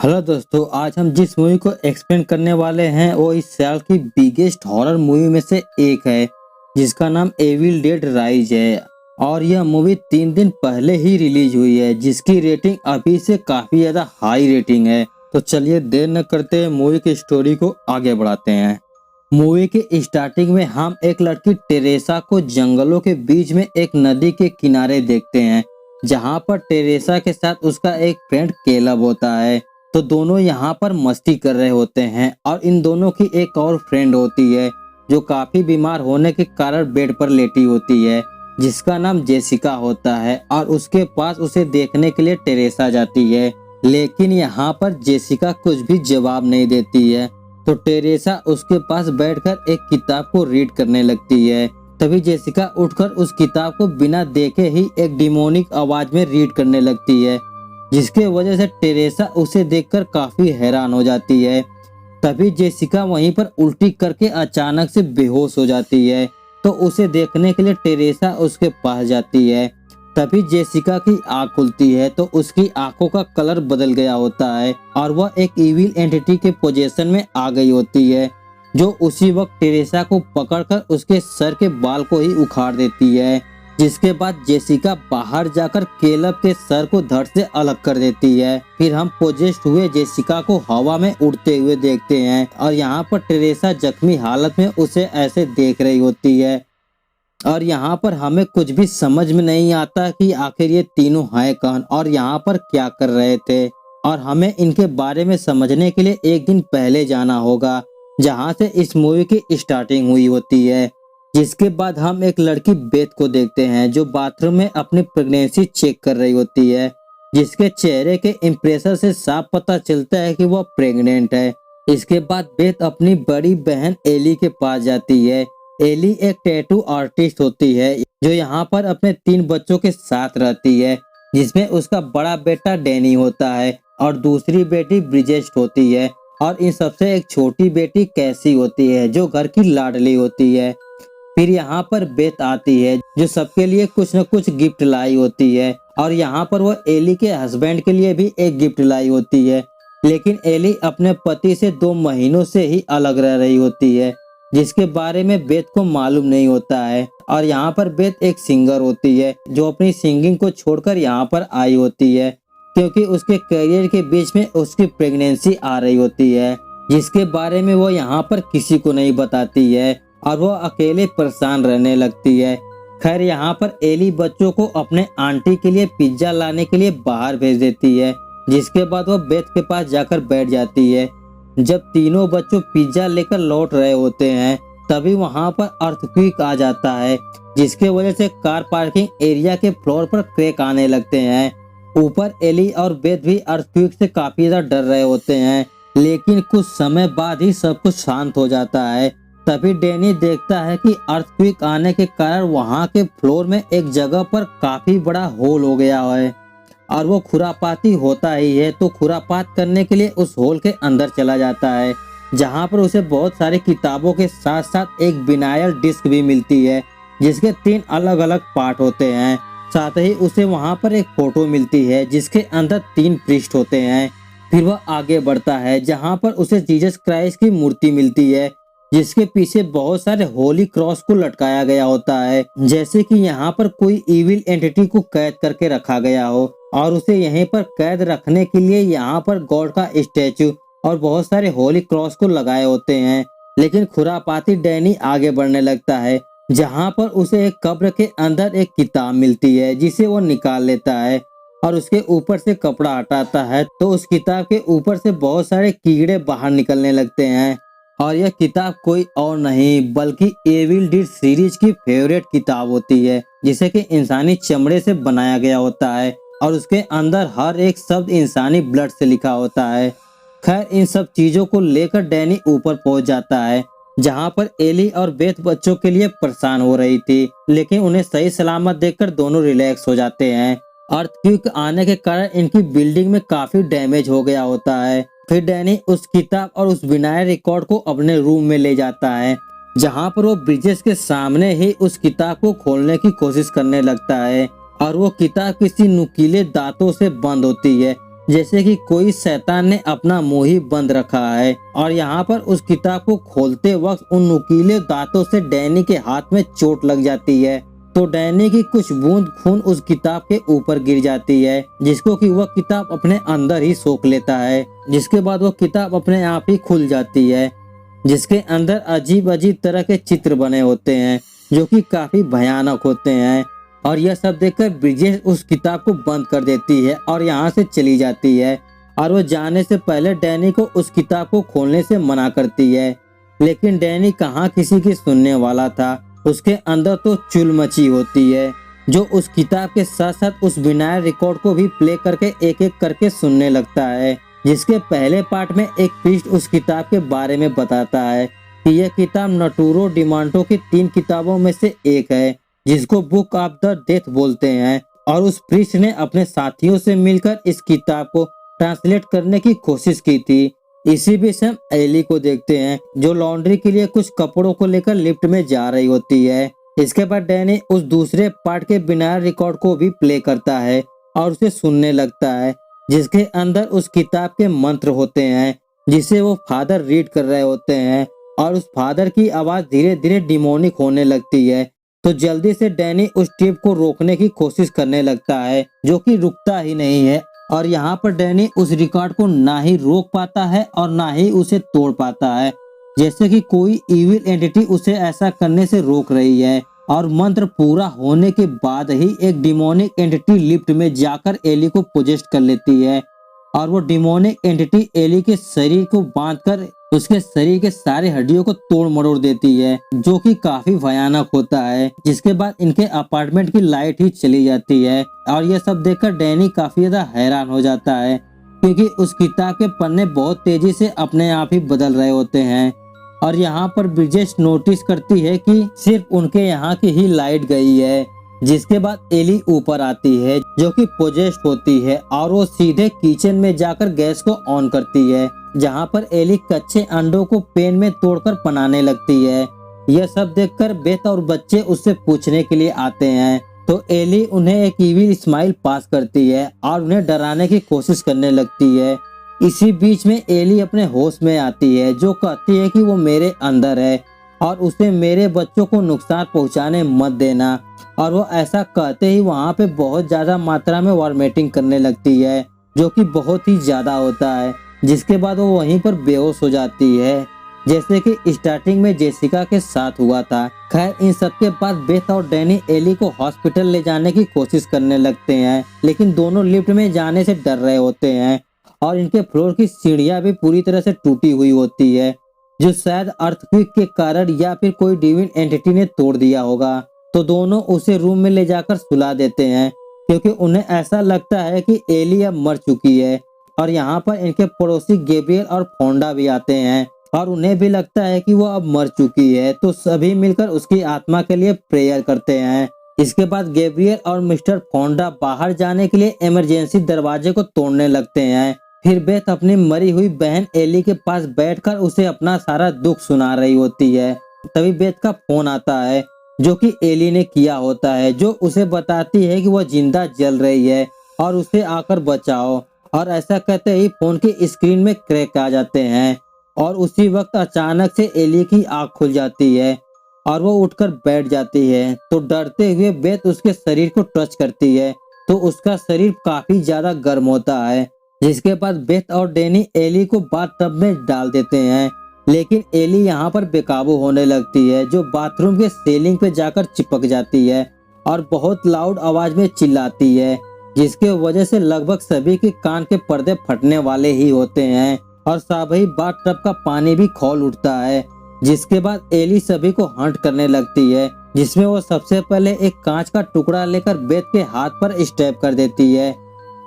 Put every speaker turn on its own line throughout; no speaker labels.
Hello दोस्तों, आज हम जिस मूवी को एक्सप्लेन करने वाले हैं वो इस साल की बिगेस्ट हॉरर मूवी में से एक है, जिसका नाम एविल डेड राइज है। और यह मूवी 3 दिन पहले ही रिलीज हुई है, जिसकी रेटिंग अभी से काफी ज्यादा हाई रेटिंग है। तो चलिए देर न करते हुए मूवी की स्टोरी को आगे बढ़ाते हैं। मूवी के स्टार्टिंग में हम एक लड़की टेरेसा को जंगलों के बीच में एक नदी के किनारे देखते हैं, जहां पर टेरेसा के साथ उसका एक फ्रेंड केलब होता है। तो दोनों यहाँ पर मस्ती कर रहे होते हैं और इन दोनों की एक और फ्रेंड होती है जो काफी बीमार होने के कारण बेड पर लेटी होती है, जिसका नाम जेसिका होता है। और उसके पास उसे देखने के लिए टेरेसा जाती है, लेकिन यहाँ पर जेसिका कुछ भी जवाब नहीं देती है। तो टेरेसा उसके पास बैठकर एक किताब को रीड करने लगती है। तभी जेसिका उठकर उस किताब को बिना देखे ही एक डिमोनिक आवाज में रीड करने लगती है, जिसके वजह से टेरेसा उसे देखकर काफी हैरान हो जाती है। तभी जेसिका वहीं पर उल्टी करके अचानक से बेहोश हो जाती है। तो उसे देखने के लिए टेरेसा उसके पास जाती है। तभी जेसिका की आंख खुलती है तो उसकी आंखों का कलर बदल गया होता है और वह एक इविल एंटिटी के पोजीशन में आ गई होती है, जो उसी वक्त टेरेसा को पकड़कर उसके सर के बाल को ही उखाड़ देती है। जिसके बाद जेसिका बाहर जाकर केलब के सर को धड़ से अलग कर देती है। फिर हम पोजेस्ट हुए जेसिका को हवा में उड़ते हुए देखते हैं और यहाँ पर टेरेसा जख्मी हालत में उसे ऐसे देख रही होती है। और यहाँ पर हमें कुछ भी समझ में नहीं आता कि आखिर ये तीनों हैं कौन और यहाँ पर क्या कर रहे थे। और हमें इनके बारे में समझने के लिए एक दिन पहले जाना होगा, जहाँ से इस मूवी की स्टार्टिंग हुई होती है। जिसके बाद हम एक लड़की बेथ को देखते हैं जो बाथरूम में अपनी प्रेगनेंसी चेक कर रही होती है, जिसके चेहरे के इंप्रेशन से साफ पता चलता है कि वह प्रेग्नेंट है। इसके बाद बेथ अपनी बड़ी बहन एली के पास जाती है। एली एक टैटू आर्टिस्ट होती है जो यहाँ पर अपने 3 बच्चों के साथ रहती है, जिसमें उसका बड़ा बेटा डैनी होता है और दूसरी बेटी ब्रिजेस्ट होती है और इन सबसे एक छोटी बेटी कैसी होती है जो घर की लाडली होती है। फिर यहाँ पर बेथ आती है जो सबके लिए कुछ न कुछ गिफ्ट लाई होती है और यहाँ पर वो एली के हस्बैंड के लिए भी एक गिफ्ट लाई होती है। लेकिन एली अपने पति से 2 महीनों से ही अलग रह रही होती है, जिसके बारे में बेथ को मालूम नहीं होता है। और यहाँ पर बेथ एक सिंगर होती है जो अपनी सिंगिंग को छोड़कर यहाँ पर आई होती है, क्योंकि उसके करियर के बीच में उसकी प्रेगनेंसी आ रही होती है, जिसके बारे में वो यहाँ पर किसी को नहीं बताती है और वो अकेले परेशान रहने लगती है। खैर यहाँ पर एली बच्चों को अपने आंटी के लिए पिज्जा लाने के लिए बाहर भेज देती है, जिसके बाद वो बेथ के पास जाकर बैठ जाती है। जब तीनों बच्चों पिज्जा लेकर लौट रहे होते हैं तभी वहां पर अर्थक्वेक आ जाता है, जिसके वजह से कार पार्किंग एरिया के फ्लोर पर क्रैक आने लगते हैं। ऊपर एली और बेथ भी अर्थक्वेक से काफी ज्यादा डर रहे होते हैं, लेकिन कुछ समय बाद ही सब कुछ शांत हो जाता है। तभी डैनी देखता है कि अर्थक्वेक आने के कारण वहां के फ्लोर में एक जगह पर काफी बड़ा होल हो गया है और वो खुरापाती होता ही है। तो खुरापात करने के लिए उस होल के अंदर चला जाता है, जहां पर उसे बहुत सारी किताबों के साथ साथ एक विनाइल डिस्क भी मिलती है, जिसके 3 अलग अलग पार्ट होते हैं। साथ ही उसे वहां पर एक फोटो मिलती है जिसके अंदर 3 प्रीस्ट होते हैं। फिर वह आगे बढ़ता है जहां पर उसे जीसस क्राइस्ट की मूर्ति मिलती है, जिसके पीछे बहुत सारे होली क्रॉस को लटकाया गया होता है, जैसे कि यहाँ पर कोई इविल एंटिटी को कैद करके रखा गया हो। और उसे यहीं पर कैद रखने के लिए यहाँ पर गॉड का स्टैचू और बहुत सारे होली क्रॉस को लगाए होते हैं। लेकिन खुरापाती डैनी आगे बढ़ने लगता है, जहाँ पर उसे एक कब्र के अंदर एक किताब मिलती है, जिसे वो निकाल लेता है और उसके ऊपर से कपड़ा हटाता है तो उस किताब के ऊपर से बहुत सारे कीड़े बाहर निकलने लगते हैं। और यह किताब कोई और नहीं बल्कि एविल डेड सीरीज की फेवरेट किताब होती है, जिसे कि इंसानी चमड़े से बनाया गया होता है और उसके अंदर हर एक शब्द इंसानी ब्लड से लिखा होता है। खैर इन सब चीजों को लेकर डैनी ऊपर पहुंच जाता है, जहां पर एली और बेथ बच्चों के लिए परेशान हो रही थी, लेकिन उन्हें सही सलामत देखकर दोनों रिलैक्स हो जाते हैं। अर्थक्वेक आने के कारण इनकी बिल्डिंग में काफी डैमेज हो गया होता है। फिर डैनी उस किताब और उस विनाइल रिकॉर्ड को अपने रूम में ले जाता है, जहां पर वो ब्रिजेस के सामने ही उस किताब को खोलने की कोशिश करने लगता है और वो किताब किसी नुकीले दांतों से बंद होती है जैसे कि कोई शैतान ने अपना मुंह ही बंद रखा है। और यहाँ पर उस किताब को खोलते वक्त उन नुकीले दांतों से डैनी के हाथ में चोट लग जाती है, तो डैनी की कुछ बूंद खून उस किताब के ऊपर गिर जाती है, जिसको कि वह किताब अपने अंदर ही सोख लेता है। जिसके बाद वह किताब अपने आप ही खुल जाती है, जिसके अंदर अजीब अजीब तरह के चित्र बने होते हैं जो कि काफी भयानक होते हैं। और यह सब देखकर ब्रिजेश उस किताब को बंद कर देती है और यहाँ से चली जाती है। और वो जाने से पहले डैनी को उस किताब को खोलने से मना करती है, लेकिन डैनी कहाँ किसी की सुनने वाला था। उसके अंदर तो चुल मची होती है, जो उस किताब के साथ साथ उस विनाइल रिकॉर्ड को भी प्ले करके एक एक करके सुनने लगता है। जिसके पहले पार्ट में एक प्रीस्ट उस किताब के बारे में बताता है कि यह किताब नटूरो डिमांटो की 3 किताबों में से एक है, जिसको बुक ऑफ द डेथ बोलते हैं। और उस प्रीस्ट ने अपने साथियों से मिलकर इस किताब को ट्रांसलेट करने की कोशिश की थी। इसी बीच हम एली को देखते हैं, जो लॉन्ड्री के लिए कुछ कपड़ों को लेकर लिफ्ट में जा रही होती है। इसके बाद डैनी उस दूसरे पार्ट के विनाइल रिकॉर्ड को भी प्ले करता है और उसे सुनने लगता है, जिसके अंदर उस किताब के मंत्र होते हैं, जिसे वो फादर रीड कर रहे होते हैं। और उस फादर की आवाज धीरे धीरे डिमोनिक होने लगती है। तो जल्दी से डैनी उस टेप को रोकने की कोशिश करने लगता है, जो कि रुकता ही नहीं है। और यहाँ पर डैनी उस रिकॉर्ड को ना ही रोक पाता है और ना ही उसे तोड़ पाता है, जैसे कि कोई इविल एंटिटी उसे ऐसा करने से रोक रही है। और मंत्र पूरा होने के बाद ही एक डिमोनिक एंटिटी लिफ्ट में जाकर एली को पोजेस्ट कर लेती है। और वो डिमोनिक एंटिटी एली के शरीर को बांधकर उसके शरीर के सारे हड्डियों को तोड़ मरोड़ देती है, जो कि काफी भयानक होता है। जिसके बाद इनके अपार्टमेंट की लाइट ही चली जाती है। और यह सब देखकर डैनी काफी ज्यादा हैरान हो जाता है, क्योंकि उस किताब के पन्ने बहुत तेजी से अपने आप ही बदल रहे होते हैं। और यहाँ पर ब्रिजेश नोटिस करती है कि सिर्फ उनके यहाँ की ही लाइट गई है। जिसके बाद एली ऊपर आती है, जो कि पोजेस्ट होती है, और वो सीधे किचन में जाकर गैस को ऑन करती है, जहाँ पर एली कच्चे अंडों को पेन में तोड़कर बनाने लगती है। यह सब देखकर बेथ और बच्चे उससे पूछने के लिए आते हैं, तो एली उन्हें एक इविल स्माइल पास करती है और उन्हें डराने की कोशिश करने लगती है। इसी बीच में एली अपने होश में आती है, जो कहती है कि वो मेरे अंदर है और उसे मेरे बच्चों को नुकसान पहुंचाने मत देना। और वो ऐसा कहते ही वहाँ पे बहुत ज्यादा मात्रा में वॉमिटिंग करने लगती है, जो कि बहुत ही ज्यादा होता है। जिसके बाद वो वहीं पर बेहोश हो जाती है, जैसे कि स्टार्टिंग में जेसिका के साथ हुआ था। खैर, इन सब के बाद बेथ और डैनी एली को हॉस्पिटल ले जाने की कोशिश करने लगते हैं, लेकिन दोनों लिफ्ट में जाने से डर रहे होते हैं। और इनके फ्लोर की सीढ़ियां भी पूरी तरह से टूटी हुई होती है, जो शायद अर्थक्वेक के कारण या फिर कोई डिविन एंटिटी ने तोड़ दिया होगा। तो दोनों उसे रूम में ले जाकर सुला देते हैं, क्योंकि उन्हें ऐसा लगता है कि एली अब मर चुकी है। और यहाँ पर इनके पड़ोसी गैब्रियल और फोंडा भी आते हैं, और उन्हें भी लगता है कि वो अब मर चुकी है। तो सभी मिलकर उसकी आत्मा के लिए प्रेयर करते हैं। इसके बाद गैब्रियल और मिस्टर फोंडा बाहर जाने के लिए इमरजेंसी दरवाजे को तोड़ने लगते हैं। फिर बेथ अपनी मरी हुई बहन एली के पास बैठकर उसे अपना सारा दुख सुना रही होती है। तभी बेथ का फोन आता है, जो कि एली ने किया होता है, जो उसे बताती है कि वह जिंदा जल रही है और उसे आकर बचाओ। और ऐसा कहते ही फोन की स्क्रीन में क्रैक आ जाते हैं, और उसी वक्त अचानक से एली की आंख खुल जाती है और वो उठकर बैठ जाती है। तो डरते हुए बेथ उसके शरीर को टच करती है, तो उसका शरीर काफी ज्यादा गर्म होता है। जिसके बाद बेथ और डैनी एली को बाथटब में डाल देते हैं, लेकिन एली यहाँ पर बेकाबू होने लगती है, जो बाथरूम के सीलिंग पे जाकर चिपक जाती है और बहुत लाउड आवाज में चिल्लाती है, जिसके वजह से लगभग सभी के कान के पर्दे फटने वाले ही होते हैं और सभी बाथटब का पानी भी खौल उठता है। जिसके बाद एली सभी को हंट करने लगती है, जिसमें वो सबसे पहले एक कांच का टुकड़ा लेकर बेथ के हाथ पर स्टैब कर देती है।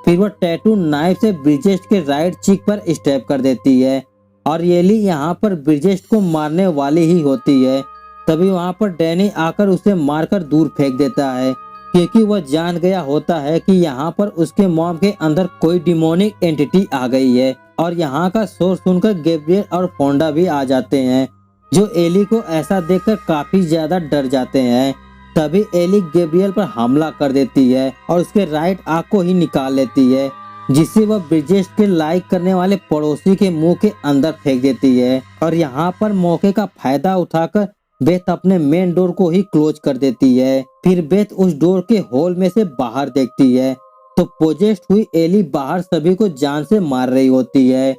फिर वो टैटू नाइफ से ब्रिजेश के राइट चीक पर स्टैब कर देती है, और एली यहाँ पर ब्रिजेश को मारने वाली ही होती है। तभी वहाँ पर डैनी आकर उसे मारकर दूर फेंक देता है, क्योंकि वह जान गया होता है कि यहाँ पर उसके मॉम के अंदर कोई डिमोनिक एंटिटी आ गई है। और यहाँ का शोर सुनकर गैब्रियल और फोंडा भी आ जाते हैं, जो एली को ऐसा देखकर काफी ज्यादा डर जाते हैं। तभी एली गैब्रियल पर हमला कर देती है और उसके राइट आंख को ही निकाल लेती है, जिसे वह ब्रिजेश के लाइक करने वाले पड़ोसी के मुंह के अंदर फेंक देती है। और यहाँ पर मौके का फायदा उठाकर बेथ अपने मेन डोर को ही क्लोज कर देती है। फिर बेथ उस डोर के होल में से बाहर देखती है तो पोजेस्ट हुई एली बाहर सभी को जान से मार रही होती है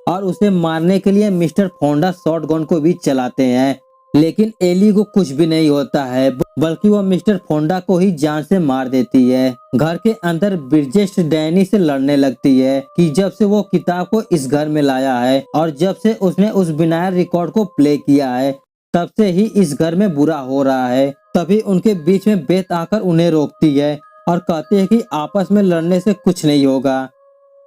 और उसे मारने के लिए मिस्टर फोंडा शॉटगन को भी चलाते हैं, लेकिन एली को कुछ भी नहीं होता है, बल्कि वह मिस्टर फोंडा को ही जान से मार देती है। घर के अंदर ब्रिजेश डैनी से लड़ने लगती है कि जब से वो किताब को इस घर में लाया है और जब से उसने उस बिनायर रिकॉर्ड को प्ले किया है तब से ही इस घर में बुरा हो रहा है। तभी उनके बीच में बेथ आकर उन्हें रोकती है और कहती है कि आपस में लड़ने से कुछ नहीं होगा।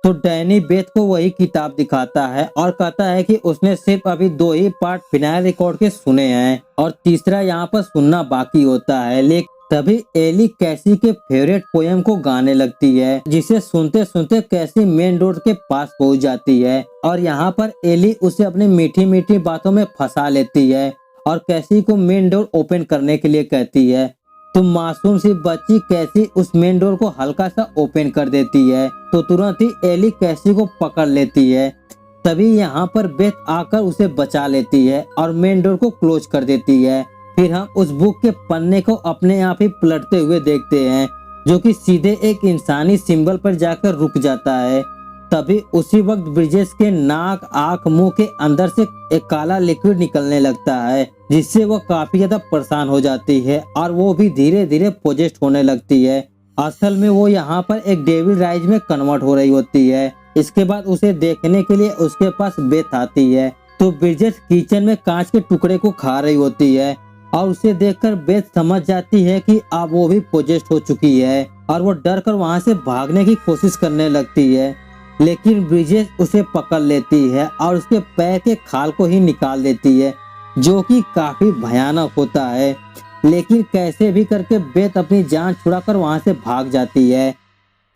तो डैनी बेथ को वही किताब दिखाता है और कहता है कि उसने सिर्फ अभी 2 ही पार्ट विनाइल रिकॉर्ड के सुने हैं और तीसरा यहाँ पर सुनना बाकी होता है। लेकिन तभी एली कैसी के फेवरेट पोयम को गाने लगती है, जिसे सुनते सुनते कैसी मेन डोर के पास पहुंच जाती है और यहाँ पर एली उसे अपनी मीठी मीठी बातों में फंसा लेती है और कैसी को मेन डोर ओपन करने के लिए कहती है। तो मासूम सी बच्ची कैसी उस मेन डोर को हल्का सा ओपन कर देती है तो तुरंत ही एली कैसी को पकड़ लेती है। तभी यहाँ पर बेथ आकर उसे बचा लेती है और मेन डोर को क्लोज कर देती है। फिर हम उस बुक के पन्ने को अपने आप ही पलटते हुए देखते हैं, जो कि सीधे एक इंसानी सिंबल पर जाकर रुक जाता है। तभी उसी वक्त ब्रिजेश के नाक, आंख, मुंह के अंदर से एक काला लिक्विड निकलने लगता है, जिससे वो काफी ज्यादा परेशान हो जाती है और वो भी धीरे धीरे पोजेस्ट होने लगती है। असल में वो यहाँ पर एक डेविल राइज में कन्वर्ट हो रही होती है। इसके बाद उसे देखने के लिए उसके पास बेथ आती है तो ब्रिजेश किचन में कांच के टुकड़े को खा रही होती है और उसे देखकर बेथ समझ जाती है कि अब वो भी पोजेस्ट हो चुकी है और वो डर कर वहाँ से भागने की कोशिश करने लगती है। लेकिन ब्रिजेश उसे पकड़ लेती है और उसके पैर के खाल को ही निकाल देती है, जो कि काफी भयानक होता है। लेकिन कैसे भी करके बेथ अपनी जान छुड़ाकर वहां से भाग जाती है,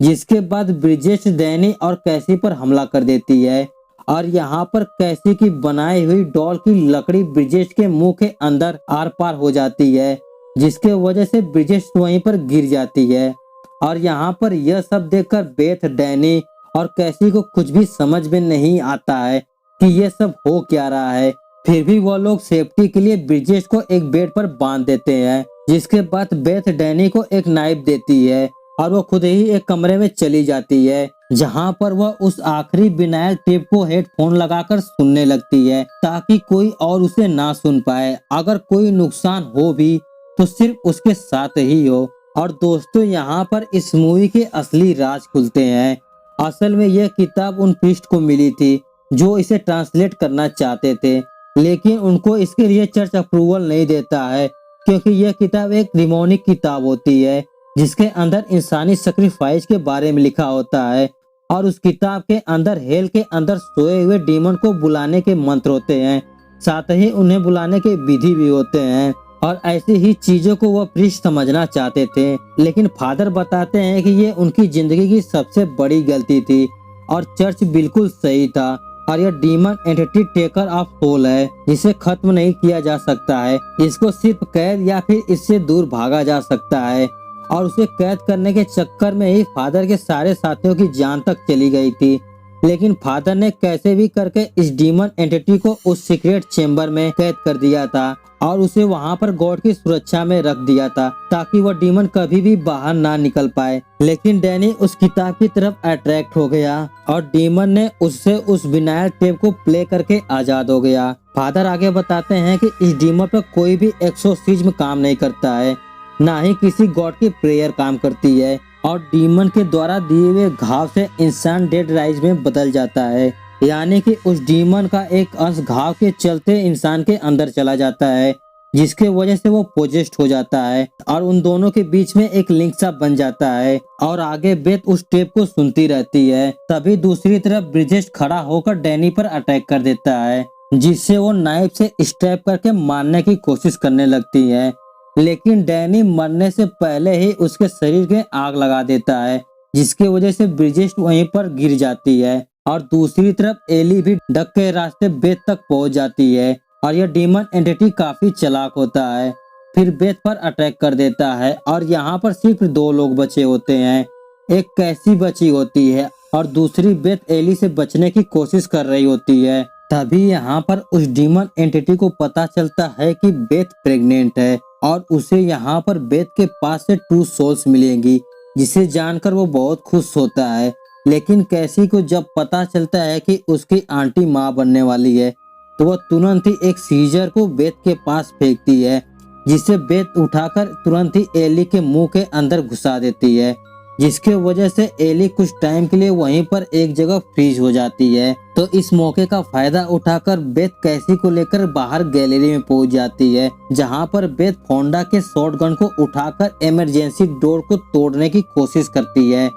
जिसके बाद ब्रिजेश डैनी और कैसी पर हमला कर देती है और यहाँ पर कैसी की बनाई हुई डॉल की लकड़ी ब्रिजेश के मुंह के अंदर आर पार हो जाती है, जिसके वजह से ब्रिजेश वहीं पर गिर जाती है। और यहाँ पर यह सब देखकर बेथ, डैनी और कैसी को कुछ भी समझ में नहीं आता है कि ये सब हो क्या रहा है। फिर भी वो लोग सेफ्टी के लिए ब्रिजेश को एक बेड पर बांध देते हैं, जिसके बाद बेथ डैनी को एक नाइफ देती है और वो खुद ही एक कमरे में चली जाती है, जहां पर वह उस आखिरी विनाइल टेप को हेडफोन लगाकर सुनने लगती है ताकि कोई और उसे ना सुन पाए। अगर कोई नुकसान हो भी तो सिर्फ उसके साथ ही हो। और दोस्तों, यहाँ पर इस मूवी के असली राज खुलते हैं। असल में यह किताब उन प्रीस्ट को मिली थी जो इसे ट्रांसलेट करना चाहते थे, लेकिन उनको इसके लिए चर्च अप्रूवल नहीं देता है, क्योंकि यह किताब एक डिमोनिक किताब होती है जिसके अंदर इंसानी सैक्रिफाइस के बारे में लिखा होता है और उस किताब के अंदर हेल के अंदर सोए हुए डीमन को बुलाने के मंत्र होते हैं, साथ ही उन्हें बुलाने के विधि भी होते हैं। और ऐसी ही चीजों को वह प्रीस्ट समझना चाहते थे, लेकिन फादर बताते हैं कि ये उनकी जिंदगी की सबसे बड़ी गलती थी और चर्च बिल्कुल सही था और यह demon entity taker of soul है, जिसे खत्म नहीं किया जा सकता है। इसको सिर्फ कैद या फिर इससे दूर भागा जा सकता है और उसे कैद करने के चक्कर में ही फादर के सारे साथियों की जान तक चली गई थी। लेकिन फादर ने कैसे भी करके इस डीमन एंटिटी को उस सीक्रेट चेम्बर में कैद कर दिया था और उसे वहां पर गॉड की सुरक्षा में रख दिया था ताकि वह डीमन कभी भी बाहर ना निकल पाए। लेकिन डैनी उस किताब की तरफ अट्रैक्ट हो गया और डीमन ने उससे उस विनाइल टेप को प्ले करके आजाद हो गया। फादर आगे बताते हैं कि इस डीमन पर कोई भी एक्सोर्सिज्म काम नहीं करता है, ना ही किसी गॉड की प्रेयर काम करती है और डीमन के द्वारा दिए हुए घाव से इंसान डेड राइज में बदल जाता है, यानी कि उस डीमन का एक अंश घाव के चलते इंसान के अंदर चला जाता है, जिसके वजह से वो पोजेस्ट हो जाता है और उन दोनों के बीच में एक लिंक सा बन जाता है। और आगे बेथ उस टेप को सुनती रहती है। तभी दूसरी तरफ ब्रिजेश खड़ा होकर डैनी पर अटैक कर देता है, जिससे वो नाइफ से स्टैब करके मारने की कोशिश करने लगती है, लेकिन डैनी मरने से पहले ही उसके शरीर में आग लगा देता है, जिसकी वजह से ब्रिजेश वहीं पर गिर जाती है। और दूसरी तरफ एली भी डक के रास्ते बेथ तक पहुंच जाती है और यह डीमन एंटिटी काफी चालाक होता है। फिर बेथ पर अटैक कर देता है और यहाँ पर सिर्फ 2 लोग बचे होते हैं। एक कैसी बची होती है और दूसरी बेथ एली से बचने की कोशिश कर रही होती है। तभी यहाँ पर उस डीमन एंटिटी को पता चलता है कि बेथ प्रेग्नेंट है और उसे यहाँ पर बेथ के पास से 2 सोल्स मिलेंगी, जिसे जानकर वो बहुत खुश होता है। लेकिन कैसी को जब पता चलता है कि उसकी आंटी माँ बनने वाली है, तो वह तुरंत ही एक सीजर को बेथ के पास फेंकती है, जिसे बेथ उठाकर तुरंत ही एली के मुंह के अंदर घुसा देती है, जिसके वजह से एली कुछ टाइम के लिए वहीं पर एक जगह फ्रीज हो जाती है। तो इस मौके का फायदा उठाकर बेथ कैसी को लेकर बाहर गैलरी में पहुंच जाती है, जहां पर बेथ फोंडा के शॉटगन को उठाकर इमरजेंसी डोर को तोड़ने की कोशिश करती है।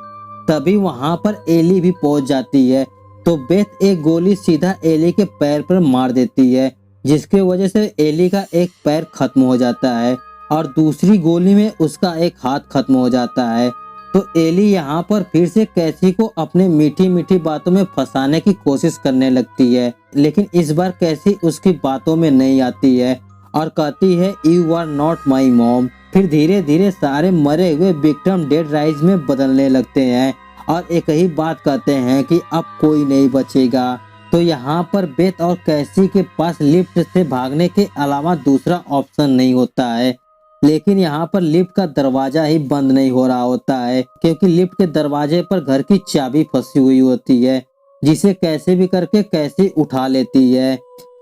तभी वहां पर एली भी पहुंच जाती है, तो बेथ एक गोली सीधा एली के पैर पर मार देती है, जिसके वजह से एली का एक पैर खत्म हो जाता है और दूसरी गोली में उसका एक हाथ खत्म हो जाता है। तो एली यहाँ पर फिर से कैसी को अपने मीठी मीठी बातों में फंसाने की कोशिश करने लगती है, लेकिन इस बार कैसी उसकी बातों में नहीं आती है और कहती है you are not my mom. फिर धीरे धीरे सारे मरे हुए विक्टिम डेड राइज में बदलने लगते हैं और एक ही बात कहते हैं कि अब कोई नहीं बचेगा। तो यहाँ पर बेथ और कैसी के पास लिफ्ट से भागने के अलावा दूसरा ऑप्शन नहीं होता है, लेकिन यहाँ पर लिफ्ट का दरवाजा ही बंद नहीं हो रहा होता है, क्योंकि लिफ्ट के दरवाजे पर घर की चाबी फंसी हुई होती है, जिसे कैसे भी करके कैसे उठा लेती है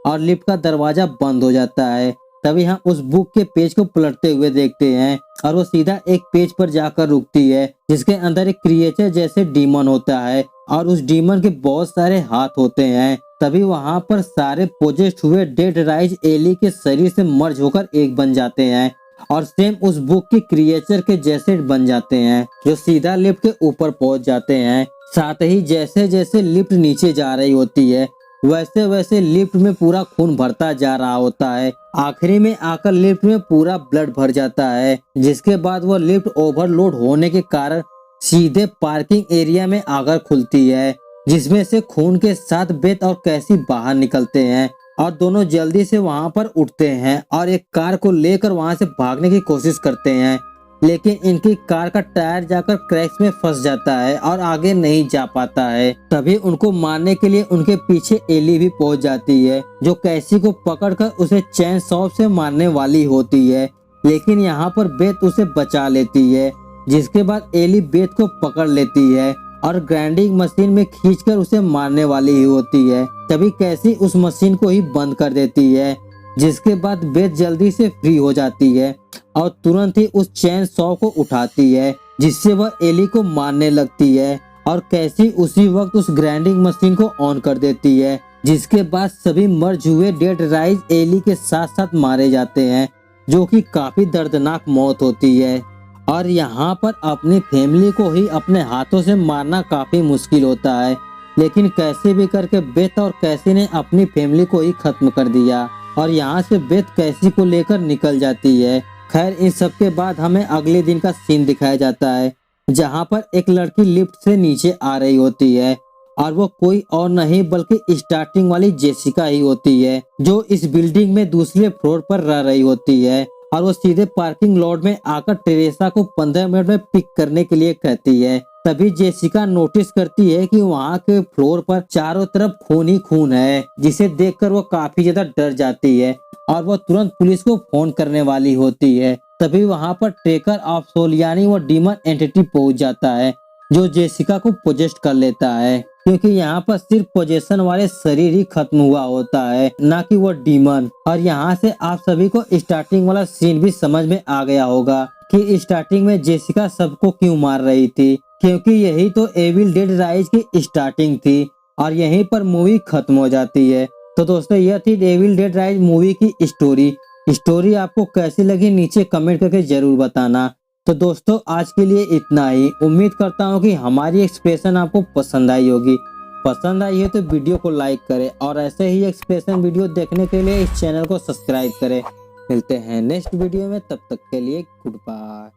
और लिफ्ट का दरवाजा बंद हो जाता है। तभी हम उस बुक के पेज को पलटते हुए देखते हैं और वो सीधा एक पेज पर जाकर रुकती है, जिसके अंदर एक क्रिएचर जैसे डीमन होता है और उस डीमन के बहुत सारे हाथ होते हैं। तभी वहां पर सारे पोजेस्ट हुए डेड राइज एली के शरीर से मर्ज होकर एक बन जाते हैं और सेम उस बुक के क्रिएचर के जैसे बन जाते हैं, जो सीधा लिफ्ट के ऊपर पहुंच जाते हैं। साथ ही जैसे जैसे लिफ्ट नीचे जा रही होती है, वैसे वैसे लिफ्ट में पूरा खून भरता जा रहा होता है। आखिरी में आकर लिफ्ट में पूरा ब्लड भर जाता है, जिसके बाद वह लिफ्ट ओवरलोड होने के कारण सीधे पार्किंग एरिया में आकर खुलती है, जिसमें से खून के साथ बेथ और कैसी बाहर निकलते हैं और दोनों जल्दी से वहां पर उठते हैं और एक कार को लेकर वहां से भागने की कोशिश करते हैं, लेकिन इनकी कार का टायर जाकर क्रैक्स में फंस जाता है और आगे नहीं जा पाता है। तभी उनको मारने के लिए उनके पीछे एली भी पहुंच जाती है, जो कैसी को पकड़कर उसे चैन सॉप से मारने वाली होती है, लेकिन यहाँ पर बेथ उसे बचा लेती है, जिसके बाद एली बेथ को पकड़ लेती है और ग्राइंडिंग मशीन में खींचकर उसे मारने वाली ही होती है। तभी कैसी उस मशीन को ही बंद कर देती है, जिसके बाद बेथ जल्दी से फ्री हो जाती है और तुरंत ही उस चैन सॉ को उठाती है, जिससे वह एली को मारने लगती है और कैसी उसी वक्त उस ग्राइंडिंग मशीन को ऑन कर देती है, जिसके बाद सभी मर्ज हुए डेड राइज एली के साथ साथ मारे जाते हैं, जो कि काफी दर्दनाक मौत होती है। और यहाँ पर अपनी फैमिली को ही अपने हाथों से मारना काफी मुश्किल होता है, लेकिन कैसे भी करके बेथ और कैसी ने अपनी फैमिली को ही खत्म कर दिया और यहाँ से बेथ कैसी को लेकर निकल जाती है। खैर इन सब के बाद हमें अगले दिन का सीन दिखाया जाता है, जहाँ पर एक लड़की लिफ्ट से नीचे आ रही होती है और वो कोई और नहीं बल्कि स्टार्टिंग वाली जेसिका ही होती है, जो इस बिल्डिंग में दूसरे फ्लोर पर रह रही होती है और वो सीधे पार्किंग लॉट में आकर टेरेसा को 15 मिनट में पिक करने के लिए कहती है। तभी जेसिका नोटिस करती है कि वहाँ के फ्लोर पर चारों तरफ खून ही खून है, जिसे देखकर वो काफी ज्यादा डर जाती है और वो तुरंत पुलिस को फोन करने वाली होती है। तभी वहाँ पर ट्रेकर ऑफ सोल यानी वो डीमन एंटिटी पहुंच जाता है, जो जेसिका को पोजेस्ट कर लेता है, क्योंकि यहाँ पर सिर्फ पोजेशन वाले शरीर ही खत्म हुआ होता है, ना कि वो डीमन। और यहाँ से आप सभी को स्टार्टिंग वाला सीन भी समझ में आ गया होगा कि स्टार्टिंग में जेसिका सबको क्यों मार रही थी, क्योंकि यही तो एविल डेड राइज की स्टार्टिंग थी और यहीं पर मूवी खत्म हो जाती है। तो दोस्तों यह थी एविल डेड राइज मूवी की स्टोरी आपको कैसी लगी नीचे कमेंट करके जरूर बताना। तो दोस्तों आज के लिए इतना ही। उम्मीद करता हूँ कि हमारी एक्सप्रेशन आपको पसंद आई होगी। पसंद आई है तो वीडियो को लाइक करें और ऐसे ही एक्सप्रेशन वीडियो देखने के लिए इस चैनल को सब्सक्राइब करें। मिलते हैं नेक्स्ट वीडियो में, तब तक के लिए गुड बाय।